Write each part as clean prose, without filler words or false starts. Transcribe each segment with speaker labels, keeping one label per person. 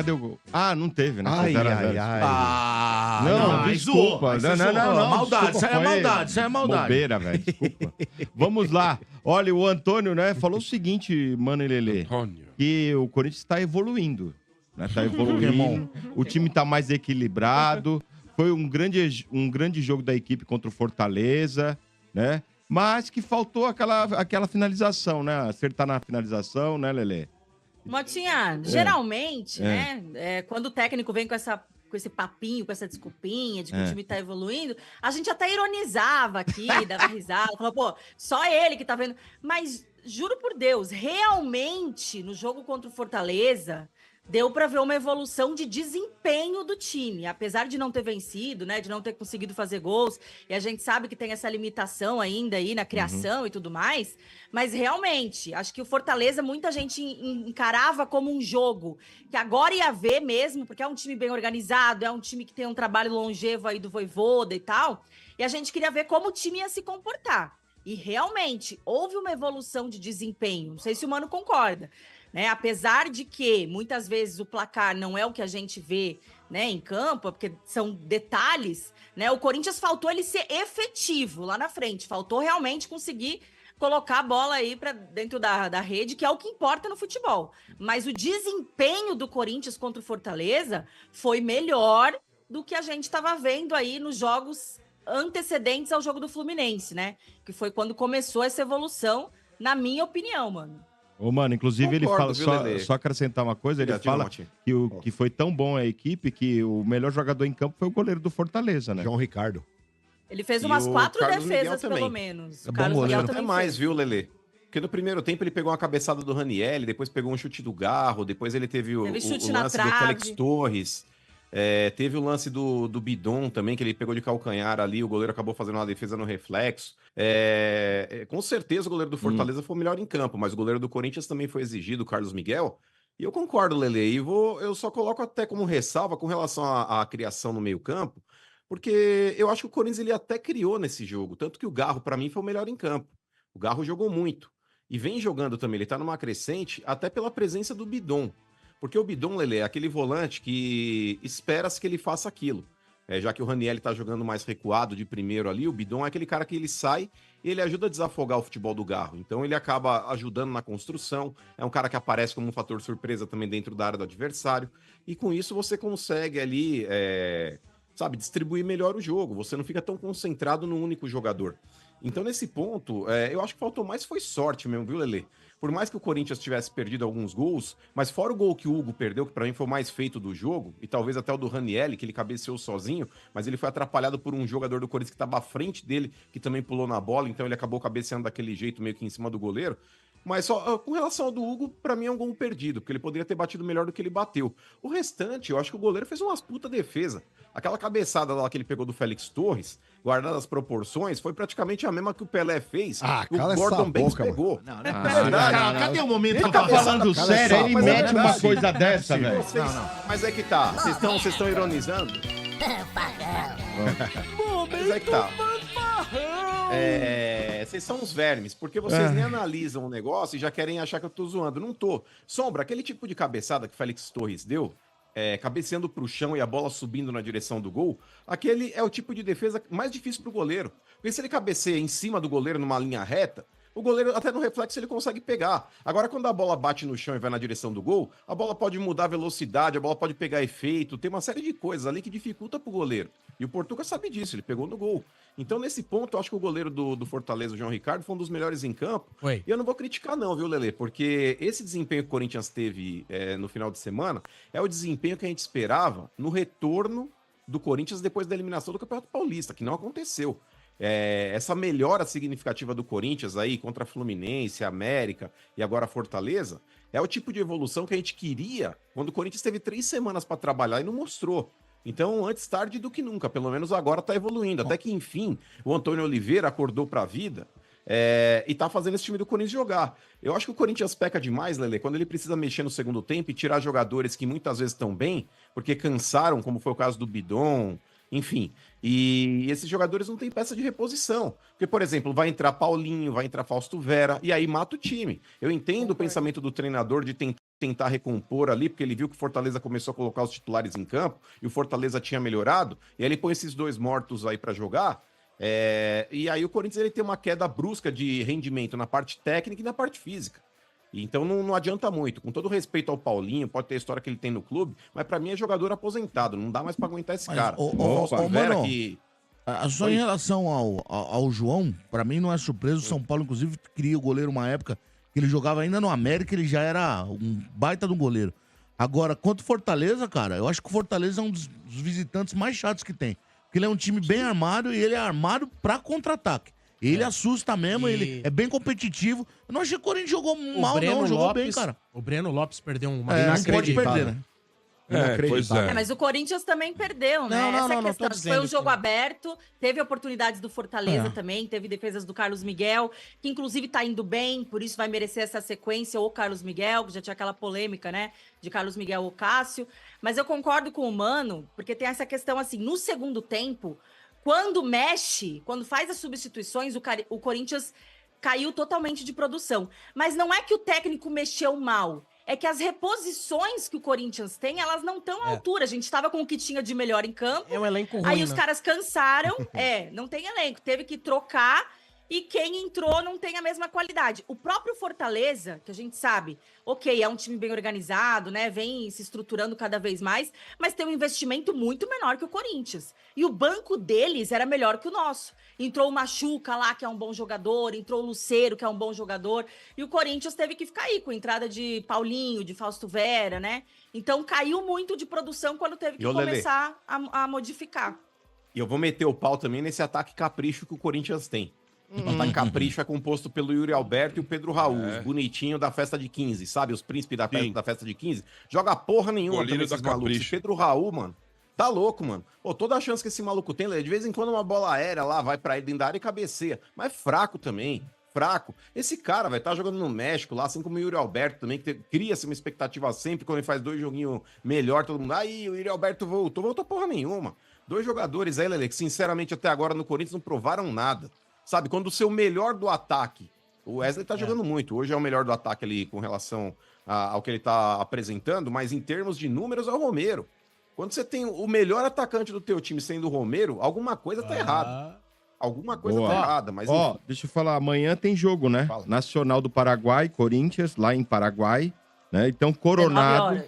Speaker 1: cadê o gol? Ah, não teve, né?
Speaker 2: Ai,
Speaker 1: Foi 0 a 0.
Speaker 2: ai, ai.
Speaker 3: Ah,
Speaker 1: Não,
Speaker 3: aí
Speaker 1: desculpa.
Speaker 3: zoou, aí
Speaker 1: Não,
Speaker 3: você
Speaker 1: não,
Speaker 3: zoou.
Speaker 1: não.
Speaker 3: Maldade,
Speaker 1: Desculpa,
Speaker 3: isso aí é
Speaker 1: foi
Speaker 3: maldade, isso aí é maldade.
Speaker 1: Bobeira, velho. Desculpa. Vamos lá. Olha, o Antônio, né, falou o seguinte, Mano e Lelê, que o Corinthians tá evoluindo. Né? Tá evoluindo. O time tá mais equilibrado. Foi um grande jogo da equipe contra o Fortaleza, né? Mas que faltou aquela finalização, né? Acertar na finalização, né, Lelê?
Speaker 4: Motinha, geralmente, né, quando o técnico vem com esse papinho, com essa desculpinha de que o time tá evoluindo, a gente até ironizava aqui, dava risada, falava, pô, só ele que tá vendo. Mas, juro por Deus, realmente, no jogo contra o Fortaleza, deu para ver uma evolução de desempenho do time, apesar de não ter vencido, né, de não ter conseguido fazer gols, e a gente sabe que tem essa limitação ainda aí na criação e tudo mais, mas realmente, acho que o Fortaleza muita gente encarava como um jogo que agora ia ver mesmo, porque é um time bem organizado, é um time que tem um trabalho longevo aí do Vojvoda e tal, e a gente queria ver como o time ia se comportar. E realmente, houve uma evolução de desempenho, não sei se o Mano concorda, né? Apesar de que muitas vezes o placar não é o que a gente vê, né, em campo, porque são detalhes, né? O Corinthians faltou ele ser efetivo lá na frente, faltou realmente conseguir colocar a bola aí para dentro da rede, que é o que importa no futebol. Mas o desempenho do Corinthians contra o Fortaleza foi melhor do que a gente estava vendo aí nos jogos antecedentes ao jogo do Fluminense, né? Que foi quando começou essa evolução, na minha opinião, mano.
Speaker 1: Ô, mano, inclusive
Speaker 2: Concordo,
Speaker 1: ele fala,
Speaker 2: viu, Lelê?
Speaker 1: só acrescentar uma coisa, ele fala que foi tão bom a equipe que o melhor jogador em campo foi o goleiro do Fortaleza, né?
Speaker 2: João Ricardo.
Speaker 4: Ele fez
Speaker 5: E
Speaker 4: umas
Speaker 5: o
Speaker 4: 4
Speaker 5: Carlos Miguel
Speaker 4: defesas,
Speaker 5: também.
Speaker 4: pelo menos.
Speaker 2: É
Speaker 4: O
Speaker 2: bom
Speaker 4: Carlos
Speaker 2: goleiro.
Speaker 4: Miguel
Speaker 5: Até
Speaker 4: também
Speaker 5: mais,
Speaker 4: fez.
Speaker 5: viu, Lelê? Porque no primeiro tempo ele pegou uma cabeçada do Ranieri, depois pegou um chute do Garro, depois ele teve o
Speaker 4: chute
Speaker 5: o
Speaker 4: na
Speaker 5: lance do
Speaker 4: trave.
Speaker 5: Félix Torres, teve o lance do Bidon também, que ele pegou de calcanhar ali, o goleiro acabou fazendo uma defesa no reflexo. Com certeza o goleiro do Fortaleza foi o melhor em campo, mas o goleiro do Corinthians também foi exigido, o Carlos Miguel. E eu concordo, Lelê, eu só coloco até como ressalva com relação à criação no meio-campo, porque eu acho que o Corinthians ele até criou nesse jogo, tanto que o Garro, para mim, foi o melhor em campo. O Garro jogou muito. E vem jogando também, ele tá numa crescente, até pela presença do Bidon. Porque o Bidon, Lelê, é aquele volante que espera-se que ele faça aquilo. Já que o Ranieri tá jogando mais recuado de primeiro ali, o Bidon é aquele cara que ele sai e ele ajuda a desafogar o futebol do Garro. Então ele acaba ajudando na construção, é um cara que aparece como um fator surpresa também dentro da área do adversário. E com isso você consegue ali, sabe, distribuir melhor o jogo. Você não fica tão concentrado no único jogador. Então, nesse ponto, eu acho que faltou mais foi sorte mesmo, viu, Lelê? Por mais que o Corinthians tivesse perdido alguns gols, mas fora o gol que o Hugo perdeu, que pra mim foi o mais feito do jogo, e talvez até o do Ranieri, que ele cabeceou sozinho, mas ele foi atrapalhado por um jogador do Corinthians que estava à frente dele, que também pulou na bola, então ele acabou cabeceando daquele jeito, meio que em cima do goleiro. Mas só com relação ao do Hugo, pra mim é um gol perdido, porque ele poderia ter batido melhor do que ele bateu. O restante, eu acho que o goleiro fez umas puta defesa. Aquela cabeçada lá que ele pegou do Félix Torres, guardando as proporções, foi praticamente a mesma que o Pelé fez. O
Speaker 2: cala
Speaker 5: Gordon
Speaker 2: essa
Speaker 5: Banks
Speaker 2: boca,
Speaker 5: pegou.
Speaker 3: Não,
Speaker 5: É verdade.
Speaker 3: cadê o momento
Speaker 1: Ele
Speaker 3: que
Speaker 1: tá
Speaker 3: eu tava
Speaker 1: falando
Speaker 2: Cala
Speaker 1: sério,
Speaker 2: essa
Speaker 1: ele
Speaker 2: boca.
Speaker 1: mete uma
Speaker 2: Verdade.
Speaker 1: coisa dessa, velho.
Speaker 5: Mas é que tá. Vocês estão ironizando? Mas é que tá. Vocês são uns vermes, porque vocês nem analisam o negócio e já querem achar que eu tô zoando. Não tô. Sombra, aquele tipo de cabeçada que Félix Torres deu, cabeceando pro chão e a bola subindo na direção do gol, aquele é o tipo de defesa mais difícil pro goleiro. Porque se ele cabeceia em cima do goleiro numa linha reta, o goleiro, até no reflexo, ele consegue pegar. Agora, quando a bola bate no chão e vai na direção do gol, a bola pode mudar a velocidade, a bola pode pegar efeito, tem uma série de coisas ali que dificulta pro goleiro. E o Portuga sabe disso, ele pegou no gol. Então, nesse ponto, eu acho que o goleiro do Fortaleza, o João Ricardo, foi um dos melhores em campo.
Speaker 3: Foi.
Speaker 5: E eu não vou criticar não, viu, Lelê? Porque esse desempenho que o Corinthians teve no final de semana é o desempenho que a gente esperava no retorno do Corinthians depois da eliminação do Campeonato Paulista, que não aconteceu. Essa melhora significativa do Corinthians aí contra a Fluminense, América e agora a Fortaleza é o tipo de evolução que a gente queria quando o Corinthians teve 3 semanas para trabalhar e não mostrou. Então, antes tarde do que nunca, pelo menos agora tá evoluindo. Até que, enfim, o Antônio Oliveira acordou pra vida e tá fazendo esse time do Corinthians jogar. Eu acho que o Corinthians peca demais, Lelê, quando ele precisa mexer no segundo tempo e tirar jogadores que muitas vezes estão bem, porque cansaram, como foi o caso do Bidon, enfim. E esses jogadores não têm peça de reposição. Porque, por exemplo, vai entrar Paulinho, vai entrar Fausto Vera, e aí mata o time. Eu entendo o pensamento do treinador de tentar tentar recompor ali, porque ele viu que o Fortaleza começou a colocar os titulares em campo e o Fortaleza tinha melhorado, e aí ele põe esses 2 mortos aí para jogar. E aí o Corinthians ele tem uma queda brusca de rendimento na parte técnica e na parte física. Então não adianta muito. Com todo respeito ao Paulinho, pode ter a história que ele tem no clube, mas para mim é jogador aposentado, não dá mais para aguentar esse cara.
Speaker 2: Mano, só em relação ao João, para mim não é surpresa. O São Paulo, inclusive, queria o goleiro uma época que ele jogava ainda no América, ele já era um baita de um goleiro. Agora, quanto o Fortaleza, cara, eu acho que o Fortaleza é um dos visitantes mais chatos que tem. Porque ele é um time bem armado e ele é armado pra contra-ataque. Ele assusta mesmo, ele é bem competitivo. Eu não achei que o Corinthians jogou mal, não. Jogou bem, cara.
Speaker 6: O Breno Lopes perdeu uma
Speaker 2: não pode perder, né?
Speaker 3: Pois é.
Speaker 4: Mas o Corinthians também perdeu, né? Essa é a questão. Foi um jogo aberto, teve oportunidades do Fortaleza também, teve defesas do Carlos Miguel, que inclusive tá indo bem, por isso vai merecer essa sequência, ou Carlos Miguel, que já tinha aquela polêmica, né? De Carlos Miguel ou Cássio. Mas eu concordo com o Mano, porque tem essa questão assim, no segundo tempo, quando mexe, quando faz as substituições, o Corinthians caiu totalmente de produção. Mas não é que o técnico mexeu mal. É que as reposições que o Corinthians tem, elas não estão à altura. A gente estava com o que tinha de melhor em campo.
Speaker 6: É um elenco ruim,
Speaker 4: aí os caras cansaram. Não tem elenco. Teve que trocar. E quem entrou não tem a mesma qualidade. O próprio Fortaleza, que a gente sabe, ok, é um time bem organizado, né? Vem se estruturando cada vez mais, mas tem um investimento muito menor que o Corinthians. E o banco deles era melhor que o nosso. Entrou o Machuca lá, que é um bom jogador, entrou o Lucero, que é um bom jogador, e o Corinthians teve que ficar aí com a entrada de Paulinho, de Fausto Vera, né? Então caiu muito de produção quando teve que começar a modificar.
Speaker 5: E eu vou meter o pau também nesse ataque capricho que o Corinthians tem. O ataque capricho é composto pelo Yuri Alberto e o Pedro Raul, os bonitinhos da festa de 15, sabe? Os príncipes da festa de 15. Joga porra nenhuma também esses malucos. Esse Pedro Raul, mano, tá louco, mano. Pô, toda a chance que esse maluco tem, de vez em quando uma bola aérea lá vai pra ele dentro da área e cabeceia. Mas fraco também, fraco. Esse cara vai estar jogando no México lá, assim como o Yuri Alberto também, que cria-se uma expectativa sempre quando ele faz 2 joguinhos melhor, todo mundo, aí o Yuri Alberto voltou porra nenhuma. 2 jogadores aí, Lele, que sinceramente até agora no Corinthians não provaram nada. Sabe, quando o seu melhor do ataque, o Wesley tá jogando muito, hoje é o melhor do ataque ali com relação ao que ele tá apresentando, mas em termos de números é o Romero. Quando você tem o melhor atacante do teu time sendo o Romero, alguma coisa tá errada. Alguma coisa tá errada, mas...
Speaker 1: Ó, deixa eu falar, amanhã tem jogo, né? Fala. Nacional do Paraguai, Corinthians, lá em Paraguai, né? Então, Coronado,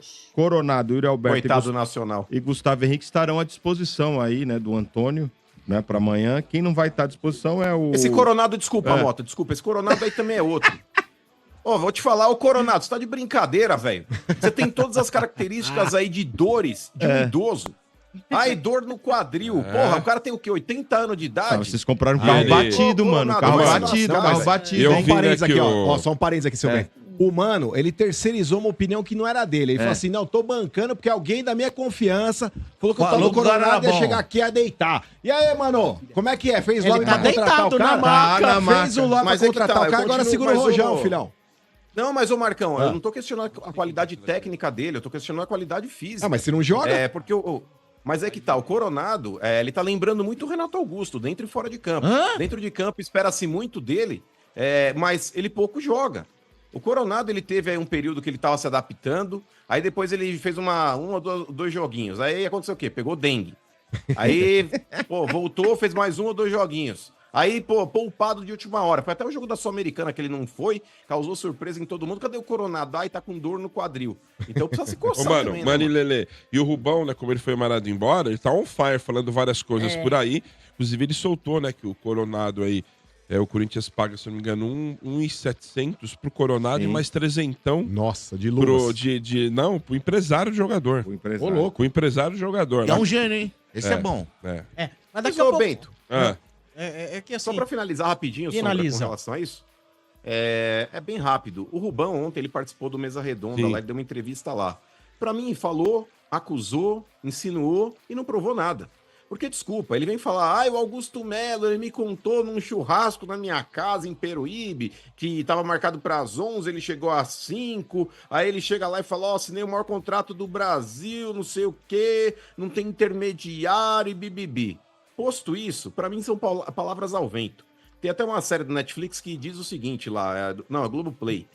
Speaker 1: Yuri Alberto
Speaker 5: Nacional.
Speaker 1: E Gustavo Henrique estarão à disposição aí, né, do Antônio, né, para amanhã. Quem não vai estar à disposição é o...
Speaker 5: Esse Coronado, desculpa, Mota, desculpa, esse Coronado aí também é outro. Vou te falar, o Coronado, você tá de brincadeira, velho. Você tem todas as características aí de dores de um idoso. Ai, dor no quadril. Porra, o cara tem o quê? 80 anos de idade?
Speaker 1: Vocês compraram um carro batido, mano. Carro batido.
Speaker 3: Só um parênteses aqui, ó. Só um parênteses aqui, seu bem. O Mano, ele terceirizou uma opinião que não era dele. Ele falou assim, não, tô bancando porque alguém da minha confiança falou que o tal do Coronado ia chegar aqui a deitar. E aí, mano, como é que é? Fez lobby pra contratar o cara? Fez o lobby pra contratar o cara, agora segura o rojão, filhão.
Speaker 5: Não, mas ô Marcão, eu não tô questionando a qualidade técnica dele, eu tô questionando a qualidade física.
Speaker 3: Mas você não joga?
Speaker 5: Porque mas é que tá, o Coronado, ele tá lembrando muito o Renato Augusto, dentro e fora de campo. Dentro de campo espera-se muito dele, mas ele pouco joga. O Coronado, ele teve aí um período que ele tava se adaptando, aí depois ele fez um ou dois joguinhos. Aí aconteceu o quê? Pegou dengue. Aí, voltou, fez mais 1 ou 2 joguinhos. Aí, poupado de última hora. Foi até o jogo da Sul-Americana que ele não foi, causou surpresa em todo mundo. Cadê o Coronado? Aí tá com dor no quadril. Então precisa se coçar também,
Speaker 7: Mano e Lelê. E o Rubão, né, como ele foi mandado embora, ele tá on fire, falando várias coisas por aí. Inclusive, ele soltou, né, que o Coronado aí, o Corinthians paga, se não me engano, 1.700 pro Coronado e mais 300.
Speaker 3: Nossa, de luvas.
Speaker 7: Pro empresário do jogador.
Speaker 1: Ô,
Speaker 7: louco. O empresário do jogador.
Speaker 2: É um gênio, hein? Esse é bom.
Speaker 5: Mas daqui a pouco... Bento.
Speaker 6: Que assim,
Speaker 5: só pra finalizar rapidinho, Sombra, com relação a isso, é bem rápido. O Rubão, ontem, ele participou do Mesa Redonda lá e deu uma entrevista lá. Pra mim, falou, acusou, insinuou e não provou nada. Porque, desculpa, ele vem falar, o Augusto Melo, ele me contou num churrasco na minha casa em Peruíbe, que estava marcado para as 11, ele chegou às 5, aí ele chega lá e fala, assinei o maior contrato do Brasil, não sei o quê, não tem intermediário e bibibi. Posto isso, para mim são palavras ao vento. Tem até uma série do Netflix que diz o seguinte lá, a Globoplay,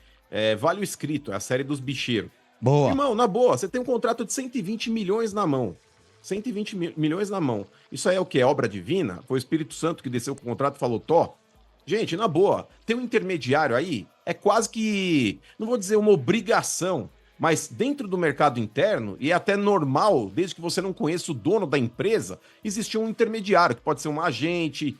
Speaker 5: Vale o Escrito, é a série dos bicheiros.
Speaker 2: Boa.
Speaker 5: Irmão, na boa, você tem um contrato de 120 milhões na mão. 120 milhões na mão. Isso aí é o quê? É obra divina? Foi o Espírito Santo que desceu com o contrato e falou, Gente, na boa, tem um intermediário aí, é quase que, não vou dizer uma obrigação, mas dentro do mercado interno, e é até normal, desde que você não conheça o dono da empresa, existe um intermediário, que pode ser um agente,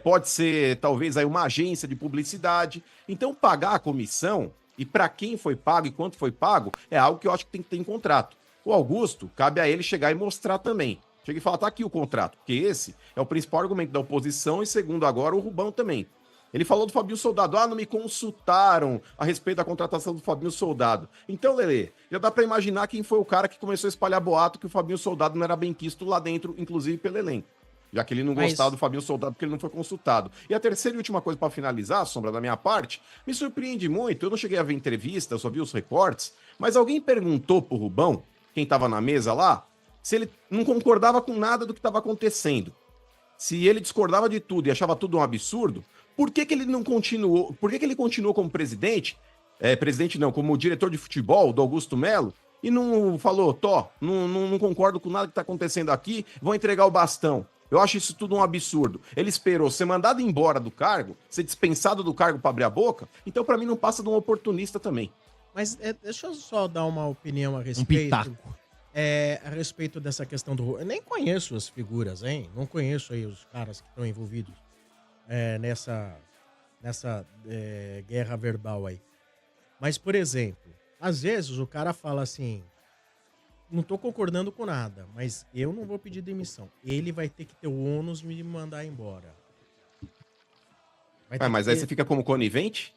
Speaker 5: pode ser talvez aí uma agência de publicidade. Então, pagar a comissão, e para quem foi pago e quanto foi pago, é algo que eu acho que tem que ter em contrato. O Augusto, cabe a ele chegar e mostrar também. Chega e fala, tá aqui o contrato, porque esse é o principal argumento da oposição e segundo agora o Rubão também. Ele falou do Fabinho Soldado, não me consultaram a respeito da contratação do Fabinho Soldado. Então, Lelê, já dá pra imaginar quem foi o cara que começou a espalhar boato que o Fabinho Soldado não era bem quisto lá dentro, inclusive pelo elenco. Já que ele não gostava do Fabinho Soldado porque ele não foi consultado. E a terceira e última coisa pra finalizar, Sombra, da minha parte, me surpreende muito, eu não cheguei a ver entrevista, eu só vi os recortes, mas alguém perguntou pro Rubão, quem tava na mesa lá, se ele não concordava com nada do que estava acontecendo. Se ele discordava de tudo e achava tudo um absurdo, por que ele não continuou? Por que ele continuou como presidente? Como diretor de futebol do Augusto Melo, e não falou, não concordo com nada que está acontecendo aqui, vou entregar o bastão. Eu acho isso tudo um absurdo. Ele esperou ser mandado embora do cargo, ser dispensado do cargo para abrir a boca, então para mim não passa de um oportunista também.
Speaker 6: Mas deixa eu só dar uma opinião a respeito.
Speaker 2: pitaco.
Speaker 6: A respeito dessa questão do... Eu nem conheço as figuras, hein? Não conheço aí os caras que estão envolvidos nessa guerra verbal aí. Mas, por exemplo, às vezes o cara fala assim, não tô concordando com nada, mas eu não vou pedir demissão. Ele vai ter que ter o ônus de me mandar embora.
Speaker 5: Mas aí você fica como conivente?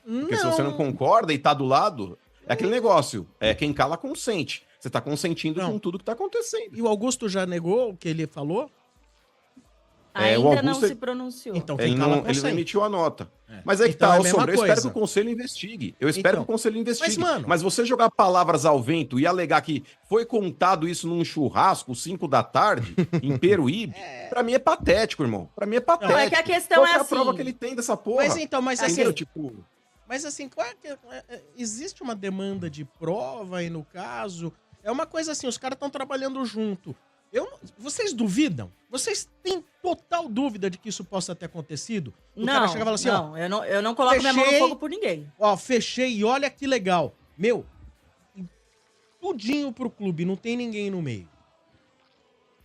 Speaker 5: Porque se você não concorda e tá do lado, é aquele negócio, quem cala consente. Você tá consentindo com tudo que tá acontecendo.
Speaker 6: E o Augusto já negou o que ele falou?
Speaker 4: Ainda
Speaker 5: o Augusto,
Speaker 4: não se pronunciou.
Speaker 6: Então,
Speaker 5: ele não emitiu a nota. Mas aí que
Speaker 6: Então,
Speaker 5: tá,
Speaker 6: é a mesma
Speaker 5: eu espero
Speaker 6: coisa.
Speaker 5: que o conselho investigue. Eu espero que o conselho investigue.
Speaker 6: Mas
Speaker 5: você jogar palavras ao vento e alegar que foi contado isso num churrasco, 5 da tarde, em Peruíbe, pra mim é patético, irmão. Pra mim é patético.
Speaker 4: Não, é que a questão
Speaker 5: Qual
Speaker 4: é
Speaker 5: que a
Speaker 4: assim.
Speaker 5: prova que ele tem dessa porra?
Speaker 6: Mas
Speaker 5: Entendeu?
Speaker 6: assim, mas assim, existe uma demanda de prova aí no caso? É uma coisa assim, os caras estão trabalhando junto. Vocês duvidam? Vocês têm total dúvida de que isso possa ter acontecido? O cara chega e fala assim,
Speaker 4: eu não coloco minha mão no fogo por ninguém.
Speaker 6: Fechei e olha que legal. Meu, tudinho pro clube, não tem ninguém no meio.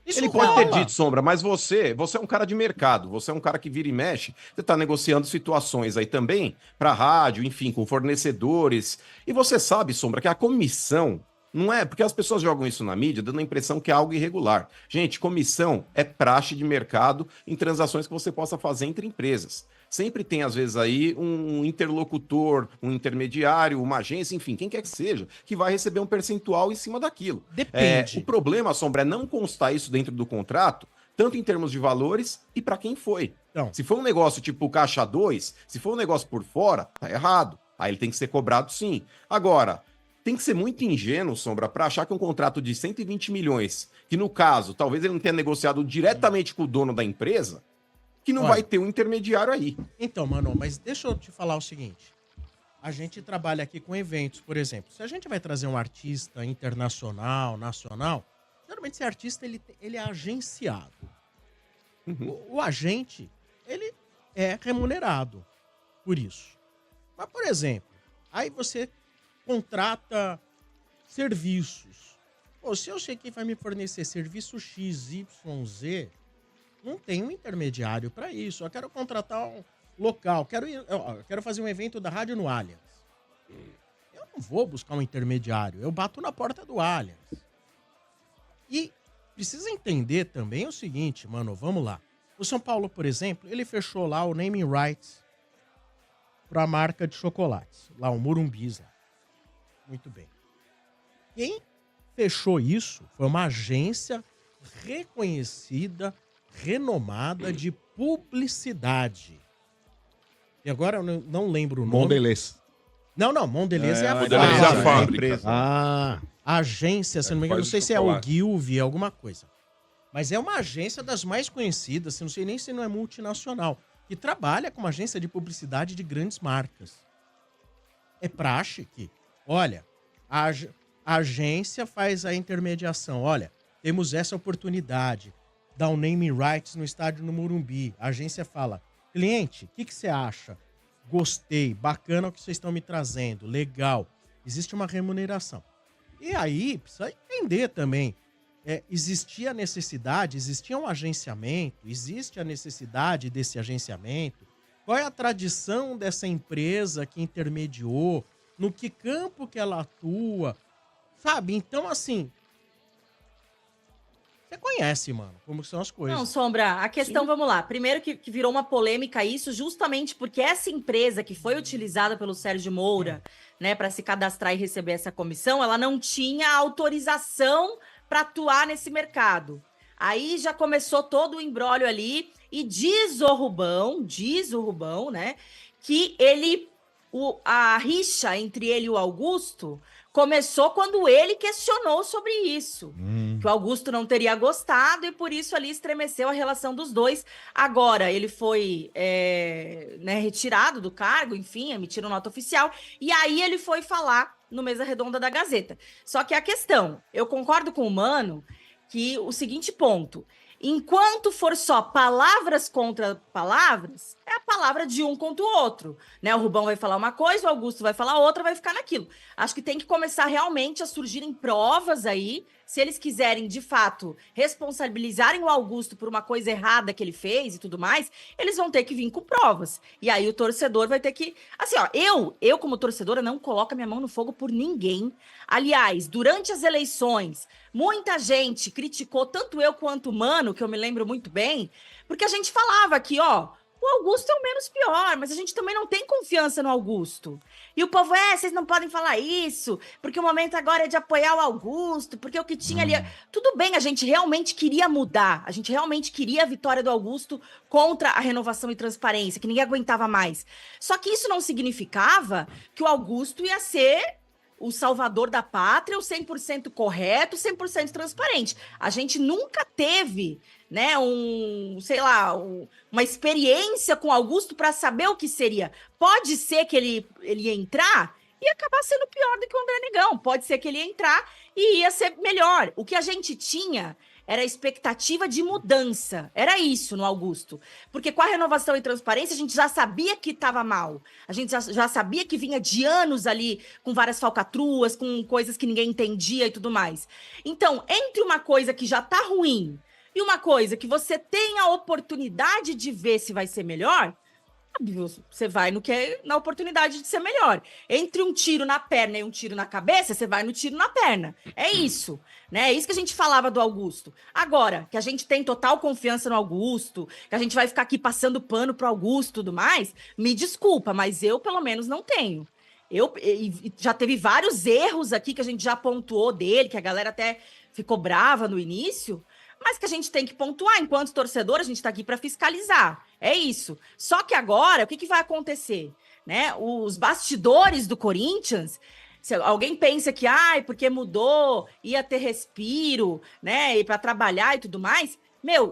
Speaker 6: Isso
Speaker 5: ele pode ter dito, Sombra, mas você é um cara de mercado, você é um cara que vira e mexe, você tá negociando situações aí também pra rádio, enfim, com fornecedores. E você sabe, Sombra, que a comissão não é... Porque as pessoas jogam isso na mídia dando a impressão que é algo irregular. Gente, comissão é praxe de mercado em transações que você possa fazer entre empresas. Sempre tem, às vezes, aí um interlocutor, um intermediário, uma agência, enfim, quem quer que seja, que vai receber um percentual em cima daquilo.
Speaker 6: Depende.
Speaker 5: O problema, Sombra, é não constar isso dentro do contrato, tanto em termos de valores e para quem foi.
Speaker 6: Então.
Speaker 5: Se for um negócio tipo caixa 2, se for um negócio por fora, tá errado. Aí ele tem que ser cobrado sim. Agora, tem que ser muito ingênuo, Sombra, para achar que um contrato de 120 milhões, que no caso, talvez ele não tenha negociado diretamente com o dono da empresa, que não vai ter um intermediário aí.
Speaker 6: Então, mano, mas deixa eu te falar o seguinte. A gente trabalha aqui com eventos, por exemplo. Se a gente vai trazer um artista internacional, nacional, geralmente esse artista ele é agenciado. O agente, ele é remunerado por isso. Mas, por exemplo, aí você contrata serviços. Pô, se eu sei que vai me fornecer serviço X, Y, Z, não tem um intermediário para isso. Eu quero contratar um local, quero fazer um evento da rádio no Allianz. Eu não vou buscar um intermediário, eu bato na porta do Allianz. E precisa entender também o seguinte, mano, vamos lá. O São Paulo, por exemplo, ele fechou lá o naming rights para a marca de chocolates, lá o Morumbis lá. Muito bem. Quem fechou isso foi uma agência reconhecida, renomada de publicidade. E agora eu não lembro o nome.
Speaker 3: Mondelez.
Speaker 6: Não, Mondelez é a
Speaker 7: Mondelez é a fábrica.
Speaker 6: A agência, se não me engano, não sei se é o Gilv, alguma coisa. Mas é uma agência das mais conhecidas, não sei nem se não é multinacional, que trabalha com uma agência de publicidade de grandes marcas. É praxe que, olha, A agência faz a intermediação. Olha, temos essa oportunidade. Dá um naming rights no estádio no Morumbi. A agência fala, cliente, o que você acha? Gostei, bacana o que vocês estão me trazendo, legal. Existe uma remuneração. E aí, precisa entender também. Existia necessidade, existia um agenciamento, existe a necessidade desse agenciamento. Qual é a tradição dessa empresa que intermediou? No que campo que ela atua? Sabe? Então, assim... Você conhece, mano, como são as coisas.
Speaker 4: Não, Sombra, a questão, sim, vamos lá. Primeiro que virou uma polêmica isso, justamente porque essa empresa que foi utilizada pelo Sérgio Moura, né, para se cadastrar e receber essa comissão, ela não tinha autorização para atuar nesse mercado. Aí já começou todo o imbróglio ali e diz o Rubão, né, que a rixa entre ele e o Augusto começou quando ele questionou sobre isso. Que o Augusto não teria gostado e por isso ali estremeceu a relação dos dois. Agora, ele foi retirado do cargo, enfim, emitiram nota oficial. E aí ele foi falar no Mesa Redonda da Gazeta. Só que a questão, eu concordo com o Mano, que o seguinte ponto... Enquanto for só palavras contra palavras, é a palavra de um contra o outro, né? O Rubão vai falar uma coisa, o Augusto vai falar outra, vai ficar naquilo. Acho que tem que começar realmente a surgirem provas aí, se eles quiserem, de fato, responsabilizarem o Augusto por uma coisa errada que ele fez e tudo mais, eles vão ter que vir com provas. E aí o torcedor vai ter que... Assim, ó, eu como torcedora, não coloco a minha mão no fogo por ninguém. Aliás, durante as eleições, muita gente criticou, tanto eu quanto o Mano, que eu me lembro muito bem, porque a gente falava aqui, ó, o Augusto é o menos pior, mas a gente também não tem confiança no Augusto. E o povo, vocês não podem falar isso, porque o momento agora é de apoiar o Augusto, porque o que tinha ali... Tudo bem, a gente realmente queria mudar, a gente realmente queria a vitória do Augusto contra a renovação e transparência, que ninguém aguentava mais. Só que isso não significava que o Augusto ia ser o salvador da pátria, o 100% correto, 100% transparente. A gente nunca teve, né, uma experiência com Augusto para saber o que seria. Pode ser que ele ia entrar e acabar sendo pior do que o André Negão. Pode ser que ele ia entrar e ia ser melhor. O que a gente tinha era a expectativa de mudança. Era isso no Augusto. Porque com a renovação e transparência, a gente já sabia que estava mal. A gente já sabia que vinha de anos ali com várias falcatruas, com coisas que ninguém entendia e tudo mais. Então, entre uma coisa que já tá ruim e uma coisa que você tem a oportunidade de ver se vai ser melhor, você vai na oportunidade de ser melhor. Entre um tiro na perna e um tiro na cabeça, você vai no tiro na perna. É isso, né? É isso que a gente falava do Augusto. Agora, que a gente tem total confiança no Augusto, que a gente vai ficar aqui passando pano pro Augusto e tudo mais, me desculpa, mas eu, pelo menos, não tenho. Já teve vários erros aqui que a gente já pontuou dele, que a galera até ficou brava no início, mas que a gente tem que pontuar. Enquanto torcedor, a gente está aqui para fiscalizar. É isso. Só que agora, o que vai acontecer? Né? Os bastidores do Corinthians, se alguém pensa que, porque mudou, ia ter respiro, né, e para trabalhar e tudo mais,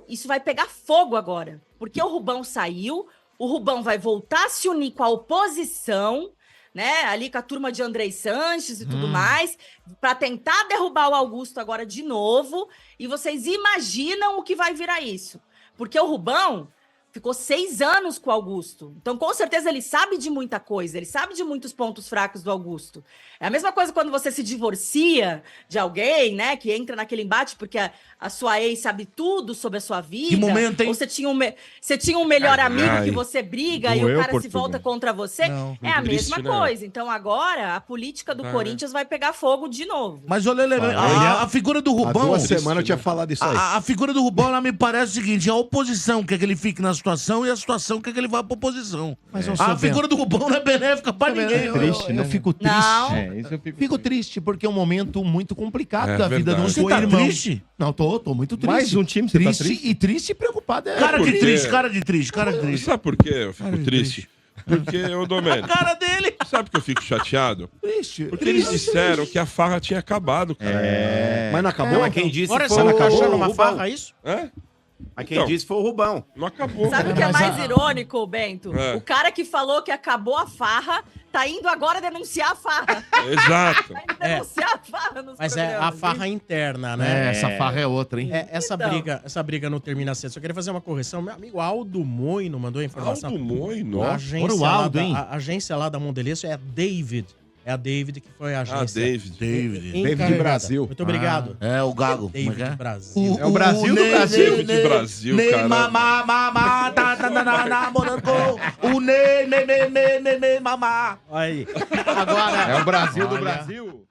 Speaker 4: isso vai pegar fogo agora. Porque o Rubão saiu, o Rubão vai voltar a se unir com a oposição, né, ali com a turma de Andrei Sanches e tudo mais, para tentar derrubar o Augusto agora de novo, e vocês imaginam o que vai virar isso. Porque o Rubão ficou 6 anos com o Augusto, então com certeza ele sabe de muita coisa, ele sabe de muitos pontos fracos do Augusto. É a mesma coisa quando você se divorcia de alguém, né, que entra naquele embate porque a sua ex sabe tudo sobre a sua vida.
Speaker 2: Que momento, hein?
Speaker 4: Ou você tinha um melhor amigo que você briga e o cara se volta contra você.
Speaker 2: Não,
Speaker 4: é a
Speaker 7: triste,
Speaker 4: mesma
Speaker 7: né?
Speaker 4: coisa. Então agora a política do Corinthians vai pegar fogo de novo.
Speaker 2: Mas, olha, a figura do
Speaker 3: Há
Speaker 2: Rubão...
Speaker 3: 2 semanas eu tinha falado isso aí.
Speaker 2: A figura do Rubão, ela me parece o seguinte: a oposição quer que ele fique na situação e a situação quer que ele vá pra oposição.
Speaker 8: Mas,
Speaker 2: A figura do Rubão não é benéfica pra ninguém.
Speaker 8: Eu fico triste.
Speaker 4: Não.
Speaker 1: Isso eu
Speaker 8: Fico triste porque é um momento muito complicado
Speaker 7: É
Speaker 8: da vida de um
Speaker 7: verdade.
Speaker 2: Você tá
Speaker 8: co-irmão.
Speaker 2: triste?
Speaker 8: Não, tô muito triste.
Speaker 1: Mais um time, você tá
Speaker 8: triste?
Speaker 1: triste?
Speaker 8: E triste e preocupado.
Speaker 2: Cara de
Speaker 7: porque-
Speaker 2: triste, cara de triste, cara de triste.
Speaker 7: Sabe por quê eu fico
Speaker 2: Cara,
Speaker 7: triste? Porque, ô Domênico,
Speaker 2: Cara dele.
Speaker 7: sabe que eu fico chateado?
Speaker 8: Triste.
Speaker 7: Porque eles disseram que a farra tinha acabado, cara.
Speaker 3: Mas não acabou?
Speaker 5: Mas quem disse
Speaker 6: Agora
Speaker 5: foi
Speaker 6: você tá
Speaker 5: o
Speaker 6: achando uma
Speaker 5: Rubão.
Speaker 6: farra, isso?
Speaker 7: Hã?
Speaker 5: Mas quem disse foi o Rubão.
Speaker 7: Não acabou.
Speaker 4: Sabe o que é mais irônico, Bento?
Speaker 7: É.
Speaker 4: O cara que falou que acabou a farra tá indo agora denunciar a farra.
Speaker 7: Exato.
Speaker 4: Tá indo denunciar a farra nos
Speaker 6: Mas é a
Speaker 4: programas,
Speaker 6: farra interna, né?
Speaker 8: Essa farra é outra, hein?
Speaker 6: Essa briga não termina cedo. Só queria fazer uma correção. Meu amigo Aldo Moino mandou a informação.
Speaker 7: Aldo Moino?
Speaker 6: A
Speaker 7: Ó.
Speaker 6: agência,
Speaker 8: Ora, o
Speaker 6: lá
Speaker 8: Aldo,
Speaker 6: da,
Speaker 8: hein?
Speaker 6: a agência lá da Mondeleço é a David. É a David que foi a agência.
Speaker 2: David.
Speaker 6: encarregada.
Speaker 3: Brasil.
Speaker 6: Muito obrigado.
Speaker 2: É, o Gago. Como é
Speaker 6: David
Speaker 2: que é?
Speaker 6: Brasil.
Speaker 1: É o Brasil do
Speaker 2: Ney,
Speaker 1: Brasil.
Speaker 2: Ney,
Speaker 7: David Brasil,
Speaker 2: Ney,
Speaker 7: caramba.
Speaker 2: mamá, namorando com o Ney, mamá.
Speaker 6: Aí. Agora.
Speaker 1: É o Brasil do Brasil.